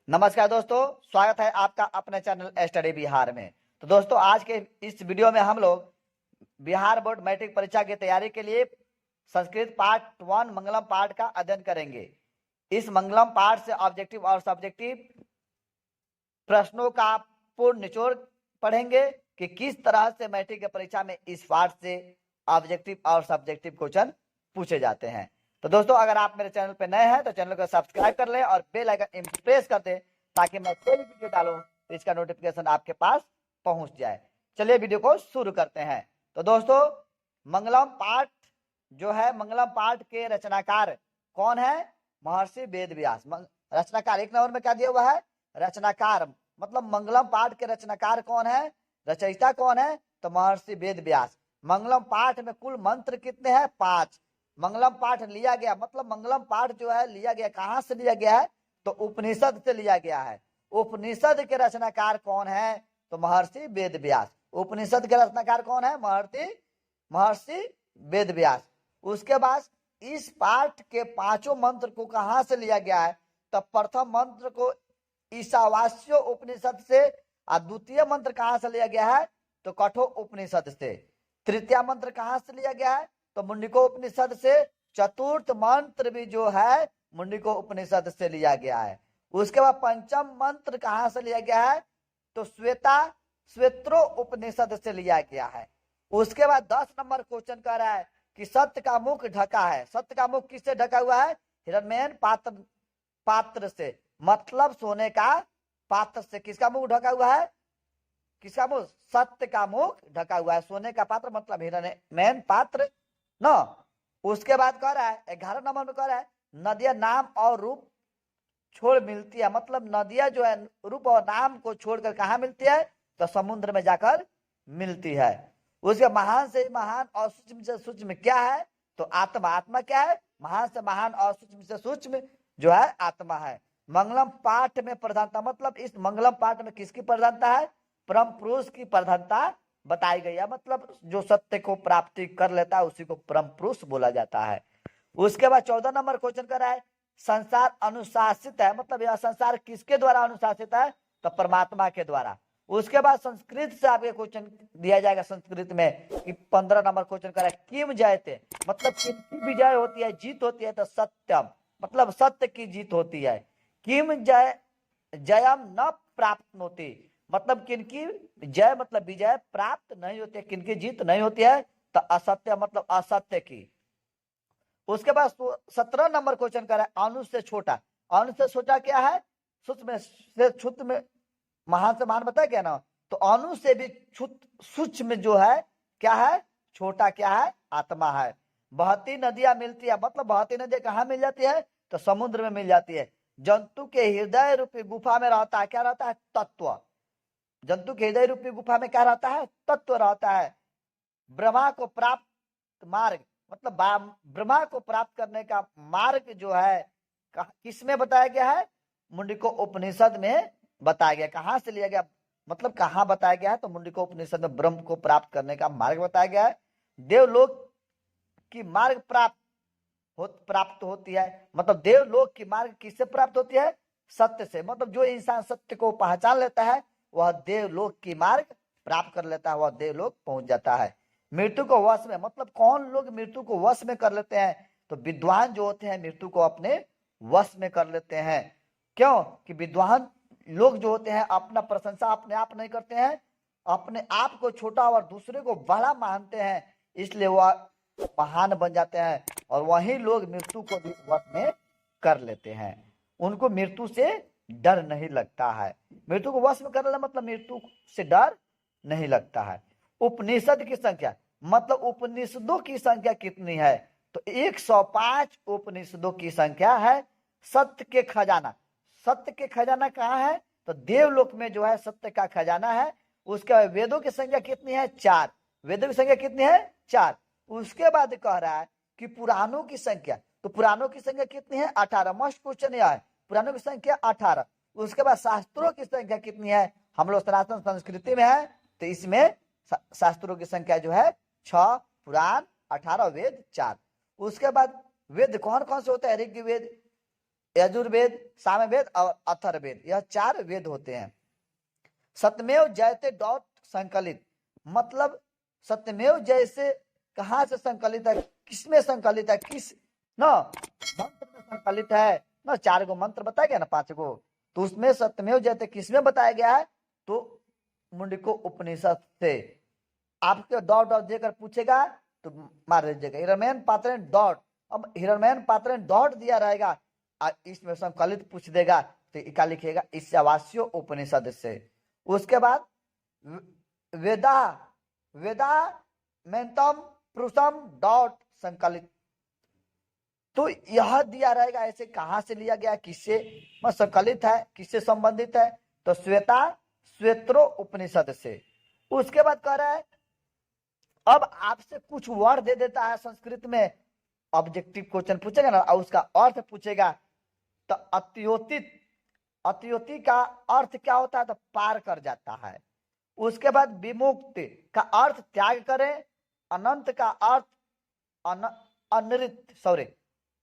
नमस्कार दोस्तों, स्वागत है आपका अपने चैनल स्टडी बिहार में। तो दोस्तों, आज के इस वीडियो में हम लोग बिहार बोर्ड मैट्रिक परीक्षा की तैयारी के लिए संस्कृत पार्ट 1 मंगलम पाठ का अध्ययन करेंगे। इस मंगलम पाठ से ऑब्जेक्टिव और सब्जेक्टिव प्रश्नों का पूर्ण निचोड़ पढ़ेंगे कि किस तरह से मैट्रिक की परीक्षा में इस पाठ से ऑब्जेक्टिव और सब्जेक्टिव क्वेश्चन पूछे जाते हैं। तो दोस्तों, अगर आप मेरे चैनल पर नए हैं तो चैनल को सब्सक्राइब कर लें और बेल आइकन प्रेस कर दें ताकि मैं कोई भी वीडियो डालूं तो इसका नोटिफिकेशन आपके पास पहुंच जाए। चलिए वीडियो को शुरू करते हैं। तो दोस्तों, मंगलम पाठ जो है, मंगलम पाठ के रचनाकार कौन है? महर्षि वेद व्यास। रचनाकार एक नंबर में क्या दिया हुआ है? रचनाकार। मतलब मंगलम पाठ के रचनाकार कौन है, रचयिता कौन है? तो महर्षि वेद व्यास। मंगलम पाठ में कुल मंत्र कितने हैं? 5। मंगलम पाठ लिया गया, मतलब मंगलम पाठ जो है लिया गया कहां से लिया गया है? तो उपनिषद से लिया गया है। उपनिषद के रचनाकार कौन है? तो महर्षि वेद व्यास। उपनिषद के रचनाकार कौन है? महर्षि वेद व्यास। उसके बाद इस पाठ के 5 मंत्र को कहां से लिया गया है? तो प्रथम मंत्र को ईशावास्य उपनिषद से और द्वितीय मंत्र कहां से लिया गया है? तो कठोर उपनिषद से। तृतीय मंत्र कहां से लिया गया है? तो मुंडिको उपनिषद से। चतुर्थ मंत्र भी जो है मुंडिको उपनिषद से लिया गया है। उसके बाद पंचम मंत्र कहां से लिया गया है? तो श्वेत्रो उपनिषद से लिया गया है। उसके बाद 10 नंबर क्वेश्चन कह रहा है कि सत्य का मुख ढका है। सत्य का मुख किससे ढका हुआ है? हिरण्मयन पात्र से, मतलब सोने का पात्र से। किसका मुख ढका हुआ है? किसका मुख? सत्य का मुख ढका हुआ है। सोने का पात्र मतलब हिरण्मयन पात्र न। उसके बाद कह रहा है 11 नंबर में कह रहा है नदियां नाम और रूप छोड़ मिलती है। मतलब नदियां जो है रूप और नाम को छोड़कर कहा मिलती है? तो समुद्र में जाकर मिलती है। उसके महान से महान और सूक्ष्म से सूक्ष्म क्या है? तो आत्मा। आत्मा क्या है? महान से महान और सूक्ष्म से सूक्ष्म जो है आत्मा है। मंगलम पाठ में प्रधानता, मतलब इस मंगलम पाठ में किसकी प्रधानता है? परम पुरुष की प्रधानता बताई गई है। मतलब जो सत्य को प्राप्ति कर लेता है उसी को परम पुरुष बोला जाता है। उसके बाद 14 नंबर क्वेश्चन कर रहा है संसार अनुशासित है। मतलब यह संसार किसके द्वारा अनुशासित है? तो परमात्मा के द्वारा। उसके बाद संस्कृत से आपके क्वेश्चन दिया जाएगा संस्कृत में कि 15 नंबर क्वेश्चन कर रहा है किम जयते, मतलब किसकी विजय होती है, जीत होती है? तो सत्यम, मतलब सत्य की जीत होती है। किम जयम न प्राप्त होती, मतलब किनकी जय मतलब विजय प्राप्त नहीं होती है, किनकी जीत नहीं होती है? तो असत्य, मतलब असत्य की। उसके बाद 17 नंबर क्वेश्चन कर रहा है अणु से छोटा। अणु से छोटा क्या है? सूक्ष्म से सूक्ष्म, महान से महान बताया क्या ना? तो अणु से भी सूक्ष्म जो है क्या है? छोटा क्या है? आत्मा है। बहती नदियां मिलती है, मतलब बहती नदियां कहाँ मिल जाती है? तो समुद्र में मिल जाती है। जंतु के हृदय रूपी गुफा में रहता है, क्या रहता है? तत्व। जंतु के हृदय रूपी गुफा में क्या रहता है? तत्व रहता है। ब्रह्मा को प्राप्त मार्ग, मतलब ब्रह्मा को प्राप्त करने का मार्ग जो है किसमें बताया गया है? मुंडिको उपनिषद में बताया गया। कहां से लिया गया, मतलब कहां बताया गया है? तो मुंडिको उपनिषद में ब्रह्म को प्राप्त करने का मार्ग बताया गया है। देवलोक की मार्ग प्राप्त होती है, मतलब देवलोक की मार्ग किससे प्राप्त होती है? सत्य से। मतलब जो इंसान सत्य को पहचान लेता है वह देवलोक की मार्ग प्राप्त कर लेता है, वह देवलोक पहुंच जाता है। मृत्यु को वश में, मतलब कौन लोग मृत्यु को वश में कर लेते हैं? तो विद्वान जो होते हैं मृत्यु को अपने वश में कर लेते हैं। क्यों? कि विद्वान लोग जो होते हैं अपना प्रशंसा अपने आप नहीं करते हैं, अपने आप को छोटा और दूसरे को बड़ा मानते हैं, इसलिए वह महान बन जाते हैं। और वही लोग मृत्यु को भी वश में कर लेते हैं। उनको मृत्यु से डर नहीं लगता है। मृत्यु को वश में कर लेना मतलब मृत्यु से डर नहीं लगता है। उपनिषद की संख्या, मतलब उपनिषदों की संख्या कितनी है? तो 105 उपनिषदों की संख्या है। सत्य के खजाना, सत्य के खजाना कहाँ है? तो देवलोक में जो है सत्य का खजाना है। उसके वेदों की संख्या कितनी है? 4। वेदों की संख्या कितनी है? 4। उसके बाद कह रहा है कि पुराणों की संख्या, तो पुराणों की संख्या कितनी है? 18। मस्ट क्वेश्चन यह है, पुराणों की संख्या 18। उसके बाद शास्त्रों की संख्या कितनी है? हम लोग सनातन संस्कृति में है तो इसमें शास्त्रों की संख्या जो है 6, पुराण 18, वेद 4। उसके बाद वेद कौन कौन से होते हैं? ऋग्वेद, यजुर्वेद, सामवेद और अथर्ववेद, यह 4 वेद होते हैं। सत्यमेव जयते डॉट संकलित, मतलब सत्यमेव जैसे कहाँ से संकलित है, किसमें संकलित है, किस ना मंत्र में संकलित है ना। 4 गो मंत्र बताया गया ना, 5 गो, तो उसमें सत्यमेव जयते किसमें बताया गया है, तो मुंडको उपनिषद से। आपके डॉट डॉट देकर पूछेगा तो मार दीजिएगा हिरण्मयन पात्रेण डॉट। अब हिरण्मयन पात्रेण डॉट दिया रहेगा, इसमें संकलित पूछ देगा तो क्या लिखिएगा, ईशावास्यो उपनिषद से। उसके बाद वेदा, वेदा मेंतम पुरुषम डॉट संकलित, तो यह दिया रहेगा ऐसे कहां से लिया गया, किससे संकलित है, किससे संबंधित है, तो श्वेता श्वेत्रो उपनिषद से। उसके बाद कह रहा है अब आपसे कुछ वर्ड दे देता है संस्कृत में, ऑब्जेक्टिव क्वेश्चन पूछेगा ना और उसका अर्थ पूछेगा, तो अत्योतित, अत्योति का अर्थ क्या होता है, तो पार कर जाता है। उसके बाद विमुक्त का अर्थ त्याग करें, अनंत का अर्थ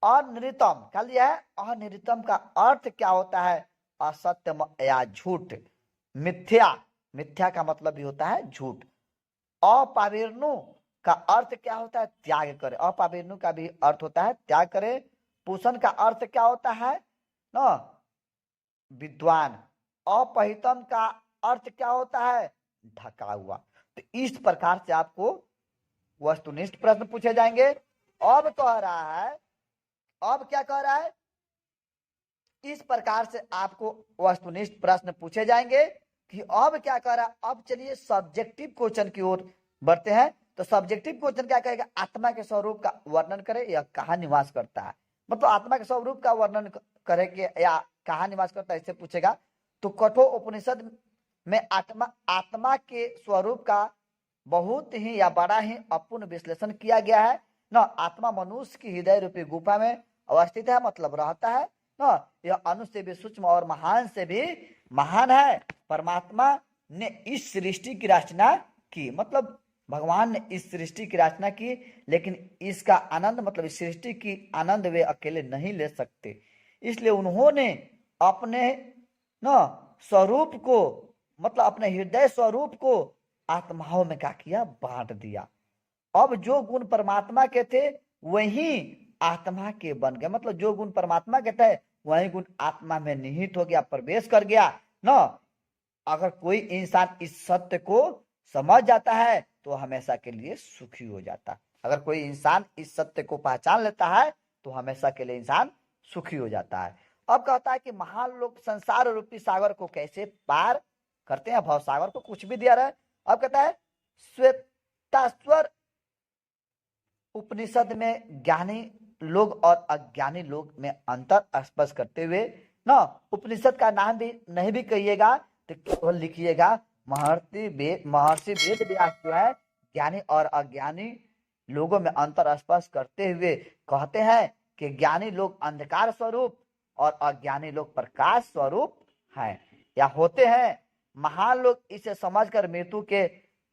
अनृतम क्या लिया है, अनृतम का अर्थ क्या होता है, असत्य या झूठ। मिथ्या, मिथ्या का मतलब भी होता है झूठ। अपावीर्णु का अर्थ क्या होता है, त्याग करे, अपावीर्णु का भी अर्थ होता है त्याग करे। पूषण का अर्थ क्या होता है ना, विद्वान। अपहितम का अर्थ क्या होता है, ढका हुआ। तो इस प्रकार से आपको वस्तुनिष्ठ प्रश्न पूछे जाएंगे। अब कह रहा है, अब क्या कह रहा है, इस प्रकार से आपको वस्तुनिष्ठ प्रश्न पूछे जाएंगे कि अब क्या कह रहा है। अब चलिए सब्जेक्टिव क्वेश्चन की ओर बढ़ते हैं। तो सब्जेक्टिव क्वेश्चन क्या कहेगा, आत्मा के स्वरूप का वर्णन करे या कहाँ निवास करता है, मतलब आत्मा के स्वरूप का वर्णन करेंगे या कहाँ निवास करता है, इससे पूछेगा। तो कठोर उपनिषद में आत्मा, आत्मा के स्वरूप का बहुत ही या बड़ा ही अपूर्ण विश्लेषण किया गया है ना। आत्मा मनुष्य की हृदय रूपी गुफा में अवस्थित है, मतलब रहता है ना। यह अणु से भी सूक्ष्म और महान से भी महान है। परमात्मा ने इस सृष्टि की रचना की, मतलब भगवान ने इस सृष्टि की रचना की, लेकिन इसका आनंद, मतलब इस सृष्टि की आनंद वे अकेले नहीं ले सकते, इसलिए उन्होंने अपने ना स्वरूप को, मतलब अपने हृदय स्वरूप को आत्माओं में क्या किया, बांट दिया। अब जो गुण परमात्मा के थे वही आत्मा के बन गए, मतलब जो गुण परमात्मा के थे वही गुण आत्मा में निहित हो गया, प्रवेश कर गया ना। अगर कोई इंसान इस सत्य को समझ जाता है तो हमेशा के लिए सुखी हो जाता है। अगर कोई इंसान इस सत्य को पहचान लेता है तो हमेशा के लिए इंसान सुखी हो जाता है। अब कहता है कि महान लोग संसार रूपी सागर को कैसे पार करते हैं, भव सागर को कुछ भी दिया रहा है। अब कहता है श्वेताश्वर उपनिषद में ज्ञानी लोग और अज्ञानी लोग में अंतर स्पष्ट करते हुए ना, उपनिषद का नाम भी नहीं भी कहिएगा तो केवल लिखिएगा महर्षि वेद व्यास जो है ज्ञानी और अज्ञानी लोगों में अंतर स्पष्ट करते हुए कहते हैं कि ज्ञानी लोग अंधकार स्वरूप और अज्ञानी लोग प्रकाश स्वरूप हैं या होते हैं। महान लोग इसे समझकर मृत्यु के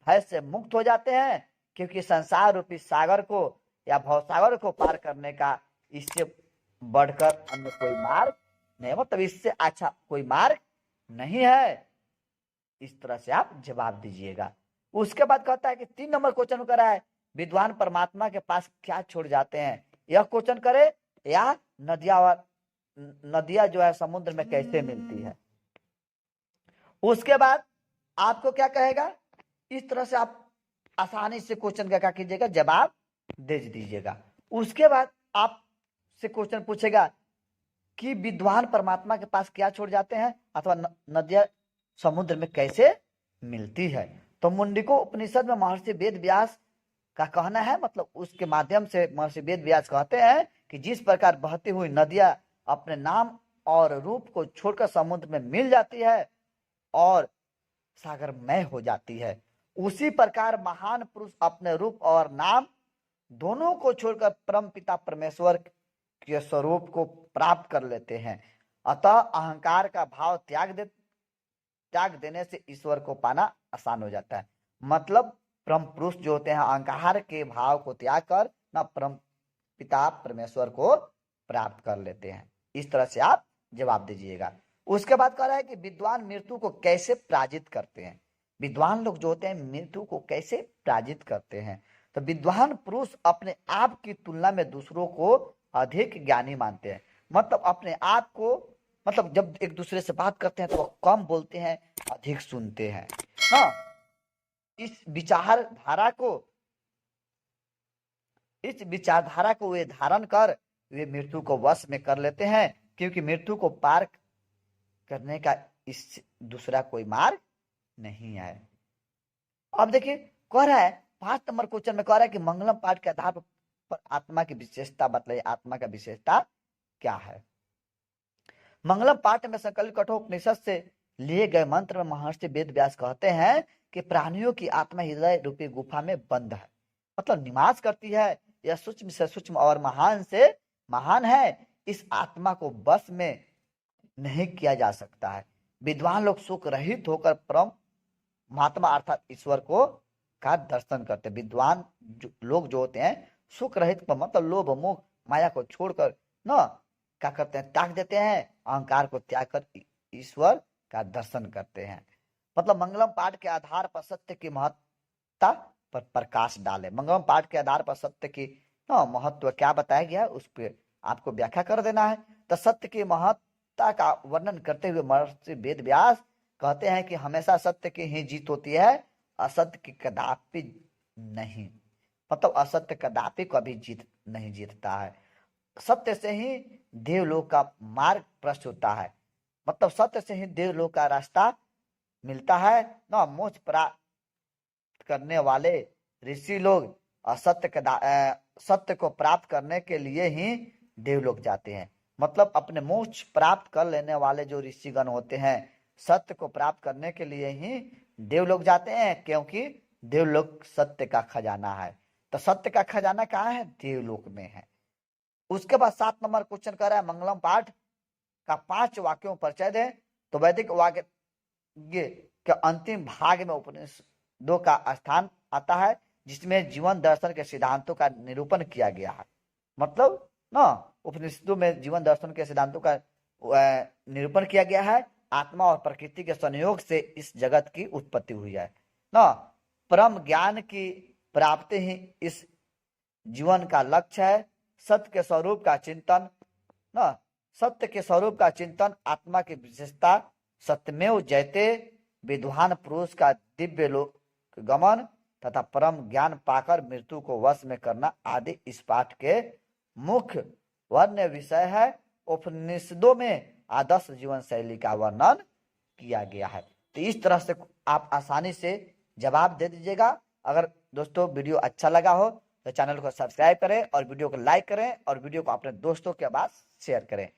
भय से मुक्त हो जाते हैं, क्योंकि संसार रूपी सागर को या भवसागर को पार करने का इससे बढ़कर अन्य कोई मार्ग नहीं, मतलब इससे अच्छा कोई मार्ग नहीं है। इस तरह से आप जवाब दीजिएगा। उसके बाद कहता है कि 3 नंबर क्वेश्चन कर रहा है, विद्वान परमात्मा के पास क्या छोड़ जाते हैं, यह क्वेश्चन करे, या नदियां जो है समुद्र में कैसे मिलती है। उसके बाद आपको क्या कहेगा, इस तरह से आप आसानी से क्वेश्चन का क्या कीजिएगा, जवाब दे दीजिएगा। उसके बाद आपसे क्वेश्चन पूछेगा कि विद्वान परमात्मा के पास क्या छोड़ जाते हैं अथवा नदियां समुद्र में कैसे मिलती है। तो मुंडिको उपनिषद में महर्षि वेद व्यास का कहना है, मतलब उसके माध्यम से महर्षि वेद व्यास कहते हैं कि जिस प्रकार बहती हुई नदियां अपने नाम और रूप को छोड़कर समुद्र में मिल जाती है और सागरमय हो जाती है, उसी प्रकार महान पुरुष अपने रूप और नाम दोनों को छोड़कर परम पिता परमेश्वर के स्वरूप को प्राप्त कर लेते हैं। अतः अहंकार का भाव त्याग देने से ईश्वर को पाना आसान हो जाता है। मतलब परम पुरुष जो होते हैं अहंकार के भाव को त्याग कर ना परम पिता परमेश्वर को प्राप्त कर लेते हैं। इस तरह से आप जवाब दीजिएगा। उसके बाद कह रहा है कि विद्वान मृत्यु को कैसे पराजित करते हैं। विद्वान लोग जो होते हैं मृत्यु को कैसे पराजित करते हैं। तो विद्वान पुरुष अपने आप की तुलना में दूसरों को अधिक ज्ञानी मानते हैं। मतलब अपने आप को, मतलब जब एक दूसरे से बात करते हैं तो वो कम बोलते हैं, अधिक सुनते हैं। हाँ, इस विचारधारा को वे धारण कर वे मृत्यु को वश में कर लेते हैं, क्योंकि मृत्यु को पार करने का इस दूसरा कोई मार्ग नहीं है। अब देखिए कह रहा है 5 नंबर क्वेश्चन में कह रहा है कि मंगलम पाठ के आधार पर आत्मा की विशेषता बतलाइए। आत्मा का विशेषता क्या है। मंगलम पाठ में संकलित कठोपनिषद से लिए गए मंत्र में महर्षि वेद व्यास कहते हैं कि प्राणियों की आत्मा हृदय रूपी गुफा में बंद है, मतलब निवास करती है। यह सूक्ष्म से सूक्ष्म और महान से महान है। इस आत्मा को बस में नहीं किया जा सकता है। विद्वान लोग सुख रहित होकर परम महात्मा अर्थात ईश्वर को का दर्शन करते। विद्वान लोग जो होते हैं सुख रहित, मतलब लोभ मोह माया को छोड़कर न क्या करते हैं, त्याग देते हैं, अहंकार को त्याग कर ईश्वर का दर्शन करते हैं। मतलब मंगलम पाठ के आधार पर सत्य की महत्ता पर प्रकाश डाले। मंगलम पाठ के आधार पर सत्य की महत्व क्या बताया गया है उस पर आपको व्याख्या कर देना है। तो सत्य की महत्ता का वर्णन करते हुए महर्षि वेद व्यास कहते हैं कि हमेशा सत्य की ही जीत होती है, असत्य की कदापि नहीं। मतलब असत्य कदापि कभी नहीं जीतता है। सत्य से ही देवलोक का मार्ग प्रशस्त होता है। मतलब सत्य से ही देवलोक का रास्ता मिलता है। ना मोक्ष प्राप्त करने वाले ऋषि लोग सत्य को प्राप्त करने के लिए ही देवलोक जाते हैं। मतलब अपने मोक्ष प्राप्त कर लेने वाले जो ऋषिगण होते हैं सत्य को प्राप्त करने के लिए ही देवलोक जाते हैं, क्योंकि देवलोक सत्य का खजाना है। तो सत्य का खजाना कहाँ है? देवलोक में है। उसके बाद 7 नंबर क्वेश्चन कर रहा है मंगलम पाठ का 5 वाक्यों पर परिचय दें। तो वैदिक वाक्य के अंतिम भाग में उपनिषदों का स्थान आता है, जिसमें जीवन दर्शन के सिद्धांतों का निरूपण किया गया है। मतलब ना उपनिषदों में जीवन दर्शन के सिद्धांतों का निरूपण किया गया है। आत्मा और प्रकृति के संयोग से इस जगत की उत्पत्ति हुई है ना। परम ज्ञान की प्राप्ति ही इस जीवन का लक्ष्य है। सत्य के स्वरूप का चिंतन ना, सत्य के स्वरूप का चिंतन, आत्मा की विशेषता, सत्यमेव जयते, विद्वान पुरुष का दिव्य लोक गमन तथा परम ज्ञान पाकर मृत्यु को वश में करना आदि इस पाठ के मुख्य वर्ण्य विषय है। उपनिषदों में आदर्श जीवन शैली का वर्णन किया गया है। तो इस तरह से आप आसानी से जवाब दे दीजिएगा। अगर दोस्तों वीडियो अच्छा लगा हो तो चैनल को सब्सक्राइब करें और वीडियो को लाइक करें और वीडियो को अपने दोस्तों के पास शेयर करें।